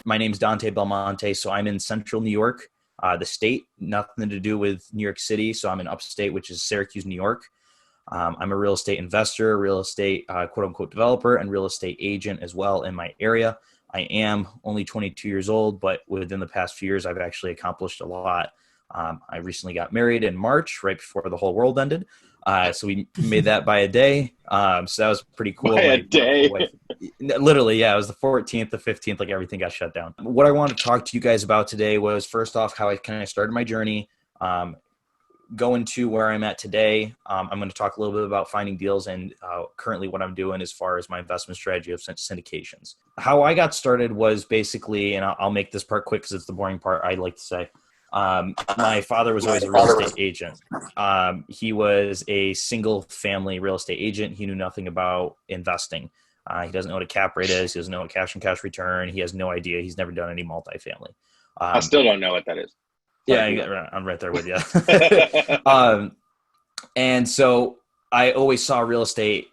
My name's Dante Belmonte. So I'm in central New York, the state, nothing to do with New York City. So I'm in upstate, which is Syracuse, New York. I'm a real estate investor, real estate quote unquote developer, and real estate agent as well in my area. I am only 22 years old, but within the past few years, I've actually accomplished a lot. I recently got married in March, right before the whole world ended. So we made that by a day. So that was pretty cool. By a My day. wife, literally, yeah, it was the 14th, the 15th, like everything got shut down. What I wanted to talk to you guys about today was first off, how I kind of started my journey, going to where I'm at today. I'm going to talk a little bit about finding deals and currently what I'm doing as far as my investment strategy of syndications. How I got started was basically, and I'll make this part quick because it's the boring part, I like to say. My father was always a real estate agent. He was a single family real estate agent. He knew nothing about investing. He doesn't know what a cap rate is. He doesn't know what cash on cash return. He has no idea. He's never done any multifamily. I still don't know what that is. Yeah, I'm right there with you. And so I always saw real estate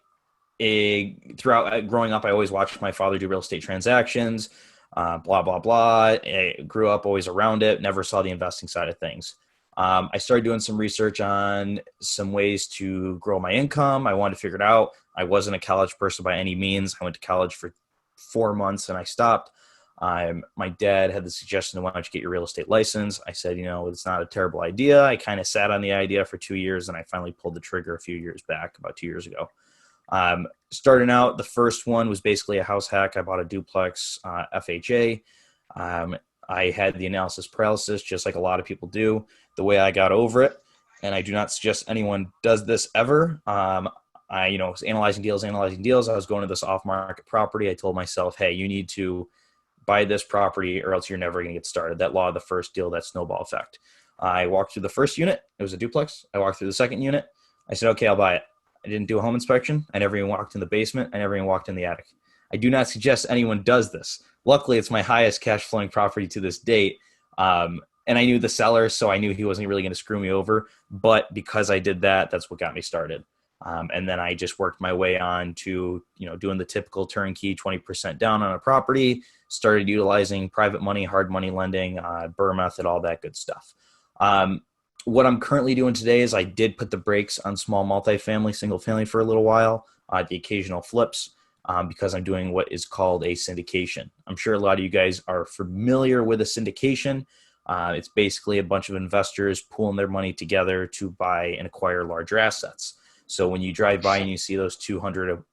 throughout growing up. I always watched my father do real estate transactions, blah, blah, blah. I grew up always around it, never saw the investing side of things. I started doing some research on some ways to grow my income. I wanted to figure it out. I wasn't a college person by any means. I went to college for 4 months and I stopped. My dad had the suggestion, why don't you get your real estate license? I said, it's not a terrible idea. I kind of sat on the idea for 2 years and I finally pulled the trigger a few years back, about 2 years ago. Starting out, the first one was basically a house hack. I bought a duplex FHA. I had the analysis paralysis, just like a lot of people do. The way I got over it, and I do not suggest anyone does this ever. I was analyzing deals. I was going to this off-market property. I told myself, hey, you need to buy this property or else you're never going to get started. That law of the first deal, that snowball effect. I walked through the first unit. It was a duplex. I walked through the second unit. I said, okay, I'll buy it. I didn't do a home inspection. I never even walked in the basement. I never even walked in the attic. I do not suggest anyone does this. Luckily, it's my highest cash flowing property to this date. And I knew the seller, so I knew he wasn't really going to screw me over. But because I did that, that's what got me started. And then I just worked my way on to, doing the typical turnkey 20% down on a property, started utilizing private money, hard money lending, BRRRR method, all that good stuff. What I'm currently doing today is I did put the brakes on small multifamily, single family for a little while, the occasional flips, because I'm doing what is called a syndication. I'm sure a lot of you guys are familiar with a syndication. It's basically a bunch of investors pooling their money together to buy and acquire larger assets. So when you drive by and you see those 200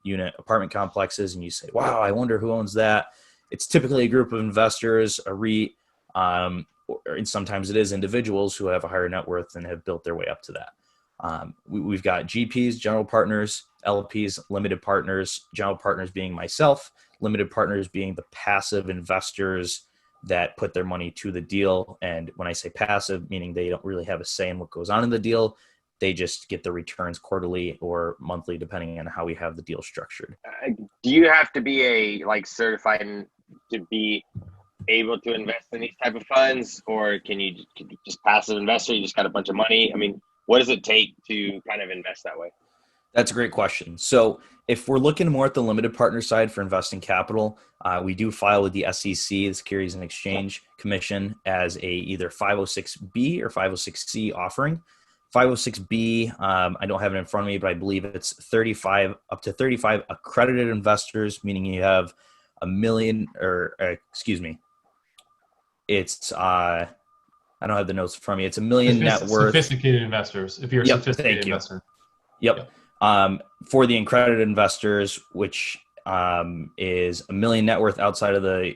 unit apartment complexes and you say, wow, I wonder who owns that. It's typically a group of investors, a REIT, and sometimes it is individuals who have a higher net worth and have built their way up to that. We've got GPs, general partners, LPs, limited partners, general partners being myself, limited partners being the passive investors that put their money to the deal. And when I say passive, meaning they don't really have a say in what goes on in the deal, they just get the returns quarterly or monthly, depending on how we have the deal structured. Do you have to be certified to be able to invest in these type of funds, or can you just passive investor? You just got a bunch of money. I mean, what does it take to kind of invest that way? That's a great question. So if we're looking more at the limited partner side for investing capital, we do file with the SEC, the Securities and Exchange Commission, as a either 506B or 506C offering. 506B, I don't have it in front of me, but I believe it's up to 35 accredited investors, meaning you have a million, it's, I don't have the notes from me. It's a million net worth. Sophisticated investors, if you're a sophisticated investor. Yep. For the accredited investors, which is a million net worth outside of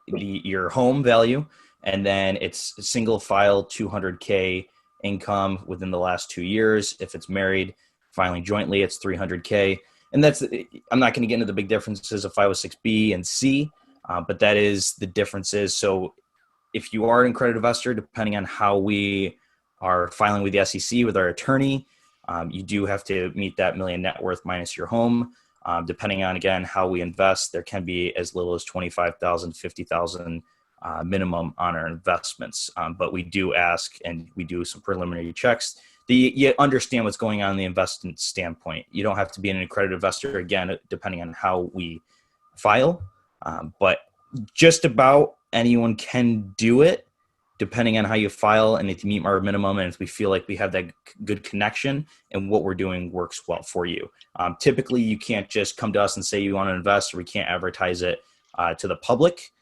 your home value. And then it's single file 200K income within the last 2 years. If it's married, filing jointly, it's 300K. And I'm not going to get into the big differences of 506B and C, but that is the differences. So if you are an accredited investor, depending on how we are filing with the SEC with our attorney, you do have to meet that million net worth minus your home. Depending on, again, how we invest, there can be as little as $25,000, $50,000 minimum on our investments. But we do ask, and we do some preliminary checks. You understand what's going on in the investment standpoint. You don't have to be an accredited investor, again, depending on how we file. But Just about anyone can do it, depending on how you file and if you meet our minimum and if we feel like we have that good connection and what we're doing works well for you. Typically, you can't just come to us and say you want to invest, or we can't advertise it to the public.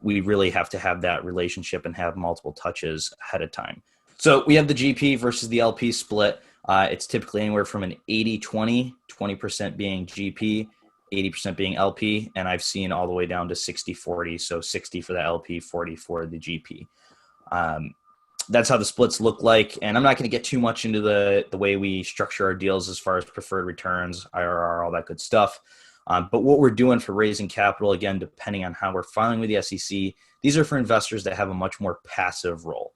We really have to have that relationship and have multiple touches ahead of time. So we have the GP versus the LP split. It's typically anywhere from an 80-20, 20% being GP, 80% being LP, and I've seen all the way down to 60-40, so 60 for the LP, 40 for the GP. That's how the splits look like, and I'm not going to get too much into the way we structure our deals as far as preferred returns, IRR, all that good stuff. But what we're doing for raising capital, again, depending on how we're filing with the SEC, these are for investors that have a much more passive role.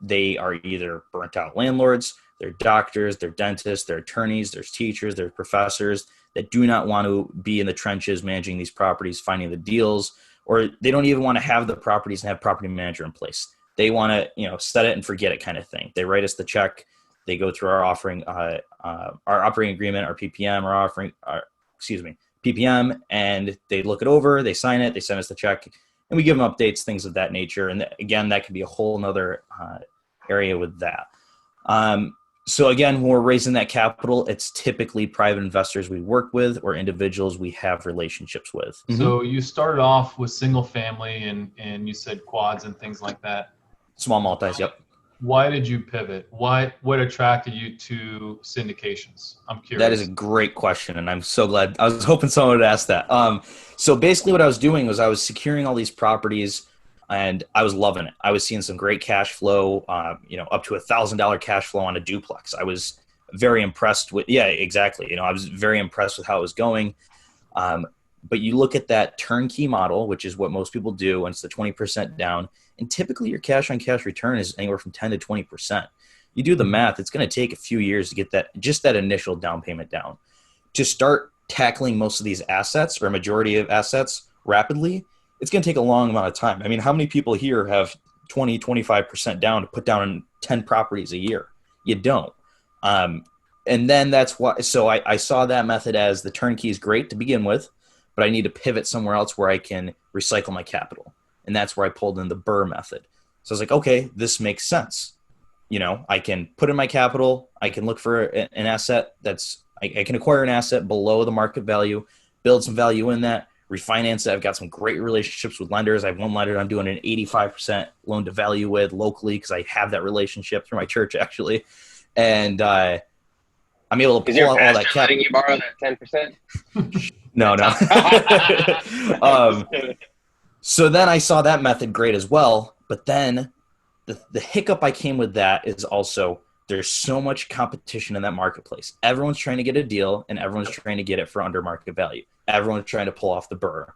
They are either burnt out landlords, they're doctors, they're dentists, they're attorneys, there's teachers, there's professors that do not want to be in the trenches managing these properties, finding the deals, or they don't even want to have the properties and have property manager in place. They want to, set it and forget it kind of thing. They write us the check, they go through our offering, our operating agreement, our PPM, PPM, and they look it over, they sign it, they send us the check, and we give them updates, things of that nature. And again, that could be a whole nother area with that. So again, when we're raising that capital, it's typically private investors we work with or individuals we have relationships with. So you started off with single family and you said quads and things like that. Small multis, yep. Why did you pivot? What attracted you to syndications? I'm curious. That is a great question, and I'm so glad. I was hoping someone would ask that. So basically what I was doing was I was securing all these properties, and I was loving it. I was seeing some great cash flow, up to $1,000 cash flow on a duplex. I was very impressed with, yeah, exactly. I was very impressed with how it was going. But you look at that turnkey model, which is what most people do, and it's the 20% down. And typically your cash on cash return is anywhere from 10 to 20%. You do the math, it's going to take a few years to get that initial down payment down. To start tackling most of these assets or a majority of assets rapidly, it's going to take a long amount of time. I mean, how many people here have 20, 25% down to put down 10 properties a year? You don't. And then that's why, so I saw that method as the turnkey is great to begin with, but I need to pivot somewhere else where I can recycle my capital. And that's where I pulled in the Burr method. So I was like, okay, this makes sense. I can put in my capital. I can look for an asset I can acquire an asset below the market value, build some value in that, refinance it. I've got some great relationships with lenders. I have one lender I'm doing an 85% loan to value with locally because I have that relationship through my church actually. And I'm able to pull out all that capital. Letting you borrow that 10%? No. So then I saw that method great as well. But then the hiccup I came with that is also there's so much competition in that marketplace. Everyone's trying to get a deal and everyone's trying to get it for under market value. Everyone's trying to pull off the Burr.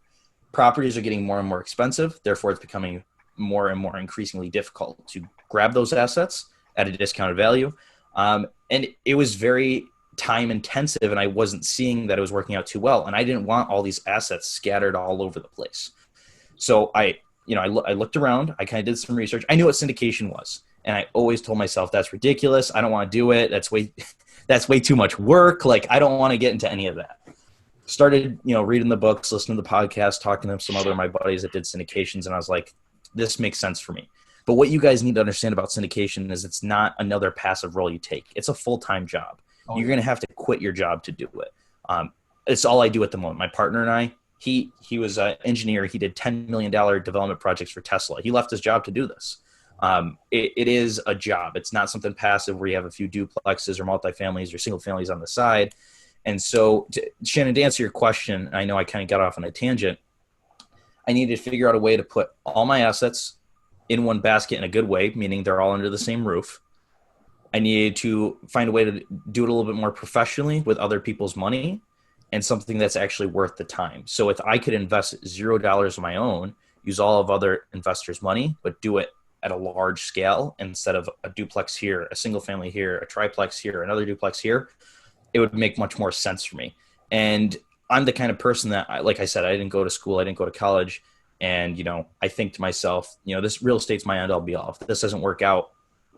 Properties are getting more and more expensive. Therefore, it's becoming more and more increasingly difficult to grab those assets at a discounted value. And it was very time intensive, and I wasn't seeing that it was working out too well. And I didn't want all these assets scattered all over the place. So I looked around. I kind of did some research. I knew what syndication was, and I always told myself that's ridiculous. I don't want to do it. That's way too much work. Like, I don't want to get into any of that. Started, reading the books, listening to the podcast, talking to some other of my buddies that did syndications, and I was like, this makes sense for me. But what you guys need to understand about syndication is it's not another passive role you take. It's a full-time job. You're going to have to quit your job to do it. It's all I do at the moment. My partner and I, he was an engineer. He did $10 million development projects for Tesla. He left his job to do this. It is a job. It's not something passive where you have a few duplexes or multifamilies or single families on the side. And so, Shannon, to answer your question, I know I kind of got off on a tangent. I needed to figure out a way to put all my assets in one basket in a good way, meaning they're all under the same roof. I needed to find a way to do it a little bit more professionally with other people's money and something that's actually worth the time. So if I could invest $0 of my own, use all of other investors' money, but do it at a large scale instead of a duplex here, a single family here, a triplex here, another duplex here, it would make much more sense for me. And I'm the kind of person that, like I said, I didn't go to school, I didn't go to college. And, I think to myself, this real estate's my end all be all. If this doesn't work out,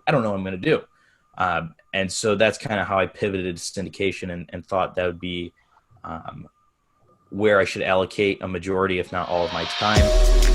I don't know what I'm going to do. And so that's kind of how I pivoted to syndication and thought that would be where I should allocate a majority, if not all of my time.